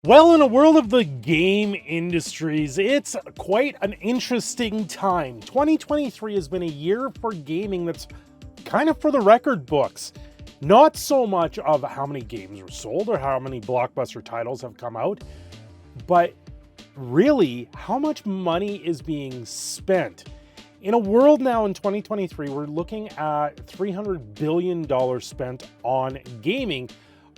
Well, in a world of the game industries, it's quite an interesting time. 2023 has been a year for gaming that's kind of for the record books. Not so much of how many games were sold or how many blockbuster titles have come out, but really how much money is being spent. In a world now in 2023, we're looking at $300 billion spent on gaming,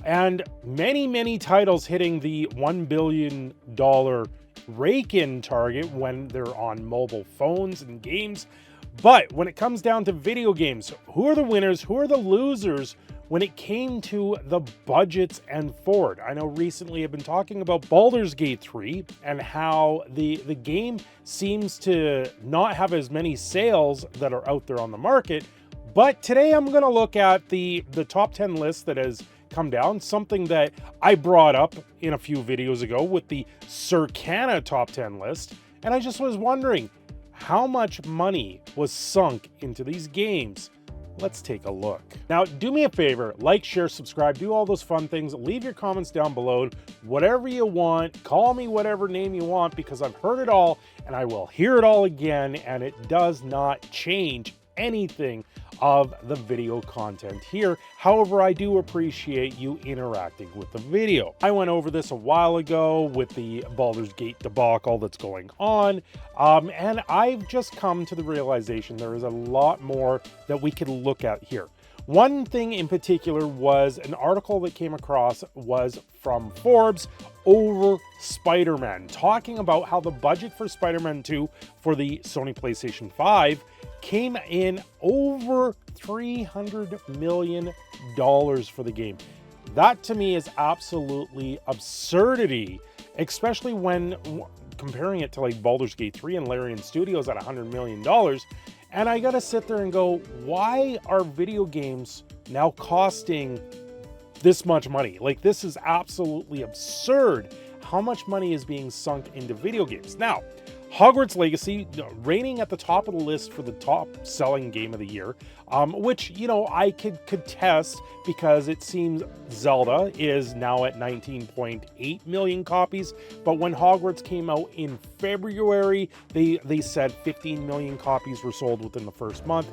and many titles hitting the $1 billion rake-in target when they're on mobile phones and games. But when it comes down to video games, who are the winners, who are the losers when it came to the budgets and forward? I know recently I've been talking about Baldur's Gate 3 and how the game seems to not have as many sales that are out there on the market. But today I'm going to look at the top 10 list that has come down, something that I brought up in a few videos ago with the Circana top 10 list. And I just was wondering, how much money was sunk into these games? Let's take a look. Now, do me a favor, like, share, subscribe, do all those fun things. Leave your comments down below, whatever you want. Call me whatever name you want, because I've heard it all and I will hear it all again, and it does not change anything of the video content here. However, I do appreciate you interacting with the video. I went over this a while ago with the Baldur's Gate debacle that's going on, and I've just come to the realization there is a lot more that we could look at here. One thing in particular was an article that came across was from Forbes over Spider-Man, talking about how the budget for Spider-Man 2 for the Sony PlayStation 5 came in over $300 million for the game. That to me is absolutely absurdity, especially when comparing it to like Baldur's Gate 3 and Larian Studios at $100 million. And I gotta sit there and go, why are video games now costing this much money? Like, this is absolutely absurd how much money is being sunk into video games. Now, Hogwarts Legacy reigning at the top of the list for the top selling game of the year, which, you know, I could contest because it seems Zelda is now at 19.8 million copies. But when Hogwarts came out in February, they said 15 million copies were sold within the first month.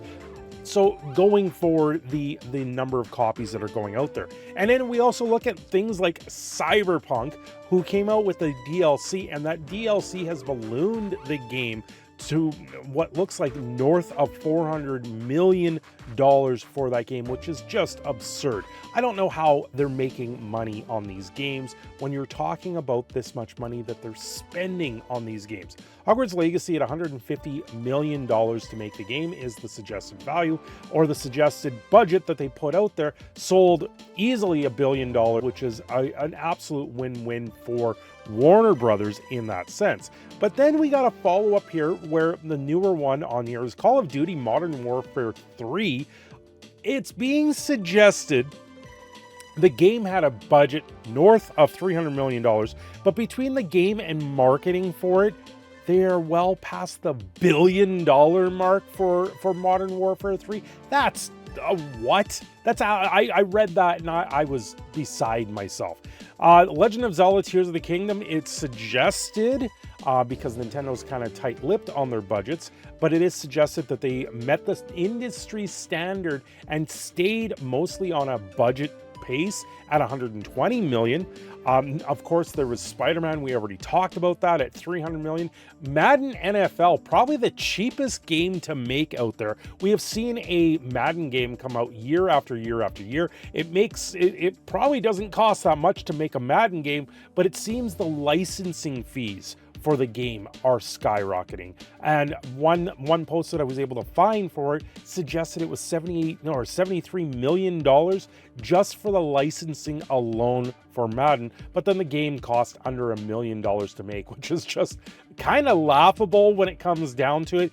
So going forward, the number of copies that are going out there. And then we also look at things like Cyberpunk, who came out with a DLC, and that DLC has ballooned the game to what looks like north of $400 million for that game, which is just absurd. I don't know how they're making money on these games when you're talking about this much money that they're spending on these games. Hogwarts Legacy at $150 million to make the game is the suggested value, or the suggested budget that they put out there. Sold easily $1 billion, which is an absolute win-win for Warner Brothers in that sense. But then we got a follow-up here where the newer one on here is Call of Duty Modern Warfare 3. It's being suggested the game had a budget north of $300 million, but between the game and marketing for it, they are well past the $1 billion mark for Modern Warfare 3. That's what? That's I read that and I was beside myself. Legend of Zelda Tears of the Kingdom, it's suggested, because Nintendo's kind of tight-lipped on their budgets, but it is suggested that they met the industry standard and stayed mostly on a budget pace at $120 million. Of course, there was Spider-Man. We already talked about that at $300 million. Madden NFL, probably the cheapest game to make out there. We have seen a Madden game come out year after year after year. It probably doesn't cost that much to make a Madden game, but it seems the licensing fees for the game are skyrocketing. And one post that I was able to find for it suggested it was $73 million just for the licensing alone for Madden. But then the game cost under $1 million to make, which is just kind of laughable when it comes down to it.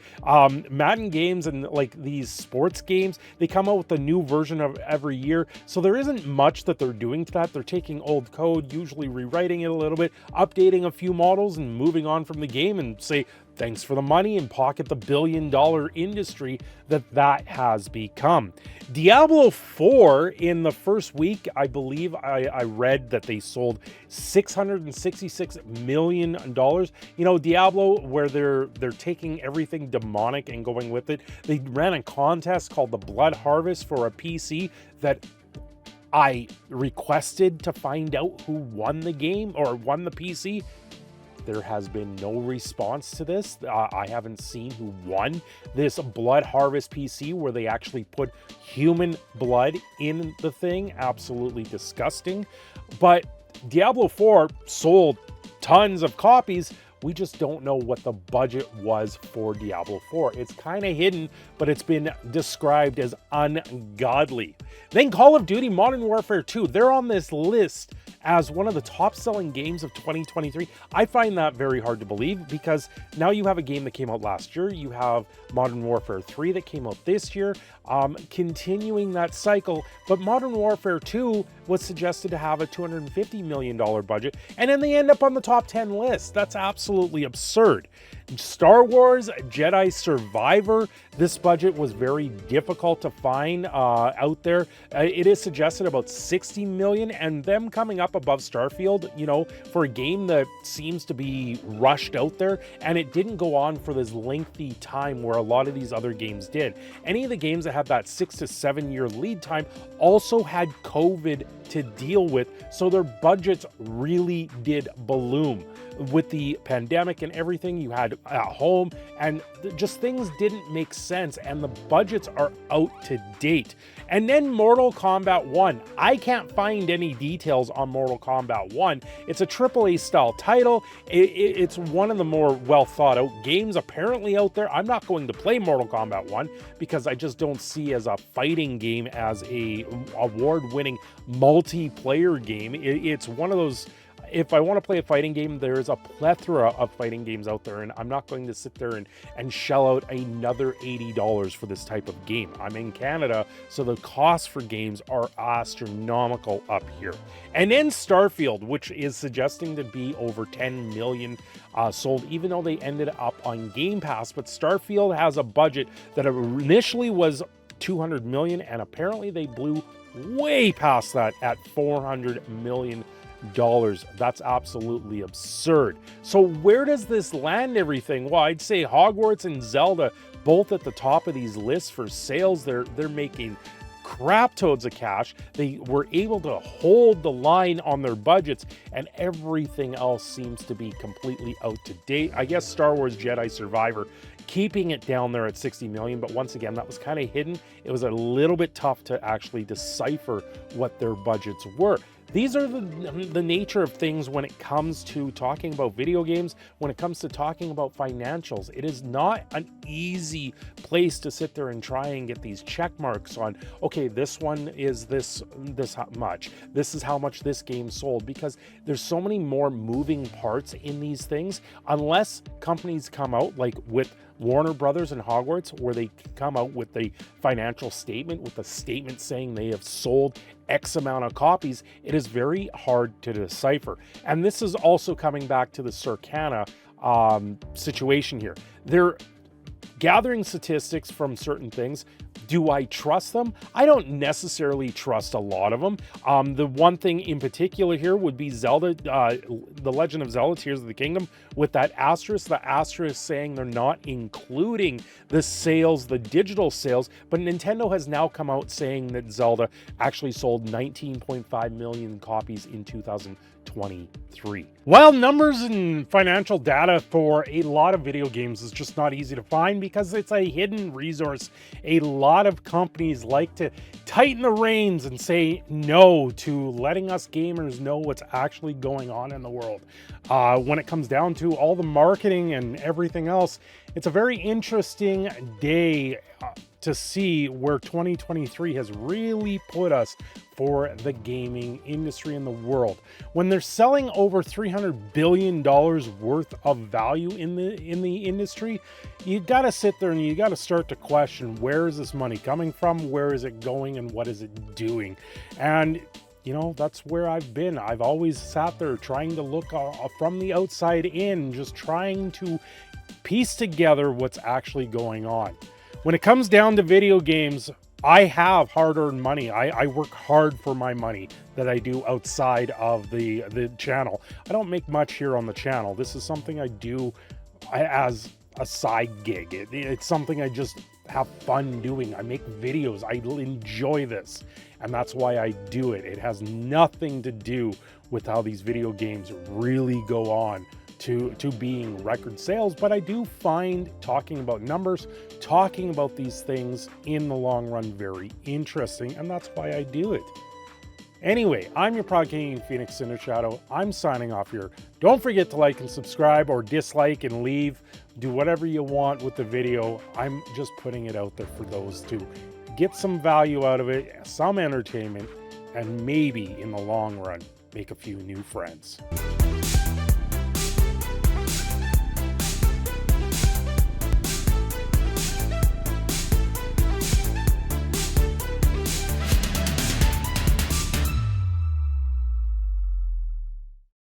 Madden games and like these sports games, they come out with a new version of every year. So there isn't much that they're doing to that. They're taking old code, usually rewriting it a little bit, updating a few models and moving on from the game and say, thanks for the money and pocket the billion-dollar industry that has become. Diablo 4, in the first week, I believe I read that they sold $666 million. You know, Diablo, where they're taking everything demonic and going with it. They ran a contest called the Blood Harvest for a PC that I requested to find out who won the game or won the PC. There has been no response to this. I haven't seen who won this Blood Harvest PC where they actually put human blood in the thing. Absolutely disgusting. But Diablo 4 sold tons of copies. We just don't know what the budget was for Diablo 4. It's kind of hidden, but it's been described as ungodly. Then Call of Duty Modern Warfare 2, they're on this list as one of the top-selling games of 2023. I find that very hard to believe because now you have a game that came out last year. You have Modern Warfare 3 that came out this year, continuing that cycle. But Modern Warfare 2 was suggested to have a $250 million budget, and then they end up on the top 10 list. That's absolutely absurd. Star Wars Jedi Survivor, this budget was very difficult to find out there. It is suggested about 60 million, and them coming up above Starfield, you know, for a game that seems to be rushed out there, and it didn't go on for this lengthy time where a lot of these other games did. Any of the games that had that 6 to 7 year lead time also had COVID to deal with, so their budgets really did balloon. With the pandemic and everything you had at home, and just things didn't make sense, and the budgets are out to date. And then Mortal Kombat 1. I can't find any details on Mortal Kombat 1. It's a AAA style title. It's one of the more well thought out games apparently out there. I'm not going to play Mortal Kombat 1 because I just don't see as a fighting game as a award-winning multiplayer game. It's one of those, if I want to play a fighting game, there's a plethora of fighting games out there, and I'm not going to sit there and shell out another $80 for this type of game. I'm in Canada, so the costs for games are astronomical up here. And then Starfield, which is suggesting to be over 10 million sold, even though they ended up on Game Pass. But Starfield has a budget that initially was 200 million, and apparently they blew way past that at 400 million dollars. That's absolutely absurd. So where does this land everything? Well, I'd say Hogwarts and Zelda both at the top of these lists for sales. They're making crap toads of cash. They were able to hold the line on their budgets, and everything else seems to be completely out to date. I guess Star Wars Jedi Survivor keeping it down there at 60 million, but once again, that was kind of hidden. It was a little bit tough to actually decipher what their budgets were. These are the nature of things when it comes to talking about video games, when it comes to talking about financials. It is not an easy place to sit there and try and get these check marks on, okay, this one is this much. This is how much this game sold, because there's so many more moving parts in these things. Unless companies come out like with Warner Brothers and Hogwarts, where they come out with a financial statement, with a statement saying they have sold X amount of copies, it is very hard to decipher. And this is also coming back to the Circana situation here. They're gathering statistics from certain things. Do I trust them? I don't necessarily trust a lot of them. The one thing in particular here would be Zelda, The Legend of Zelda Tears of the Kingdom, with that asterisk, the asterisk saying they're not including the sales, the digital sales, but Nintendo has now come out saying that Zelda actually sold 19.5 million copies in 2023. While numbers and financial data for a lot of video games is just not easy to find because it's a hidden resource, a lot of companies like to tighten the reins and say no to letting us gamers know what's actually going on in the world. When it comes down to all the marketing and everything else, it's a very interesting day to see where 2023 has really put us for the gaming industry in the world. When they're selling over $300 billion worth of value in the industry, you gotta sit there and you gotta start to question, where is this money coming from? Where is it going? And what is it doing? And you know, that's where I've been. I've always sat there trying to look from the outside in, just trying to piece together what's actually going on. When it comes down to video games, I have hard-earned money. I work hard for my money that I do outside of the channel. I don't make much here on the channel. This is something I do as a side gig. It's something I just have fun doing. I make videos. I enjoy this, and that's why I do it. It has nothing to do with how these video games really go on to being record sales, but I do find talking about numbers, talking about these things in the long run very interesting, and that's why I do it. Anyway, I'm your Prod King Phoenix Cindershadow. I'm signing off here. Don't forget to like and subscribe, or dislike and leave. Do whatever you want with the video. I'm just putting it out there for those to get some value out of it, some entertainment, and maybe in the long run, make a few new friends.